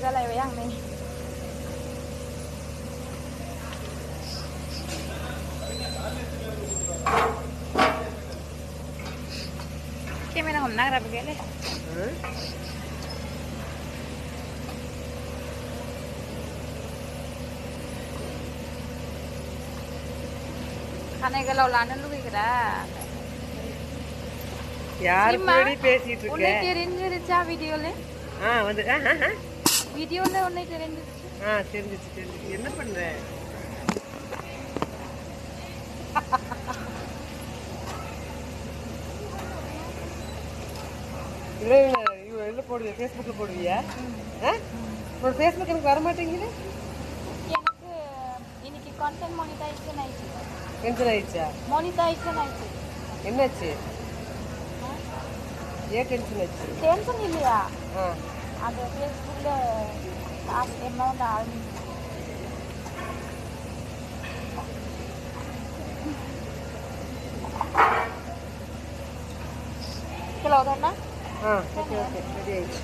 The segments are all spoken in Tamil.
Ra lại với hàng này. Cái này hôm nay ra cái này. खाने का लौलाने लुकी करा यार पूरी பேசிட்டு இருக்க உன்னை தெரிஞ்சிருச்சா வீடியோல வந்து வீடியோல உன்னை தெரிஞ்சிருச்சு தெரிஞ்சிச்சு என்ன பண்ற இல்ல போடுவியா Facebookல போடுவியா ஒரு Facebook எனக்கு வர மாட்டேங்குது எனக்கு இன்னைக்கு கண்டென்ட் மானிடைசேஷன் ஆயிடுச்சு டென்ஷன் ஆயிடுச்சா மானிடைசேஷன் ஆயிடுச்சு என்னாச்சு ஏன் டென்ஷன் ஆச்சு டென்ஷன் இல்லையா அந்த Facebookல காசு அமௌண்ட் ஆகுது Kalau Dana? Oke, ready aja.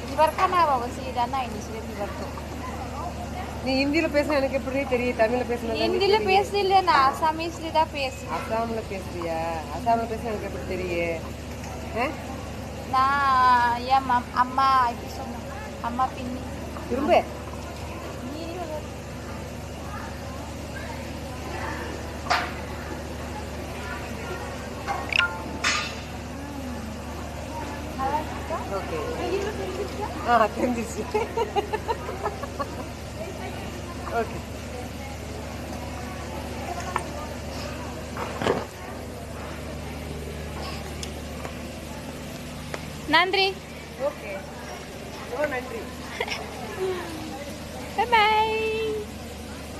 Dibarkan apa sih Dana ini sudah dibarkan? நீ ஹிந்தில பேசுனா எனக்கு எப்படி தெரியும் தமிழ்ல பேசுனா ஹிந்தில பேசல நான் அசாமீஸ்ல தான் பேசுறேன் அசாம்ல பேசுறியா அசாம்ல பேசுனா எனக்கு எப்படி தெரியும் நான் என் அம்மா இப்படி சொன்னா அம்மா பின்னி திரும்ப ஓகே தெரிஞ்சிச்சு ஓகே நன்றி ஓகே ரொம்ப நன்றி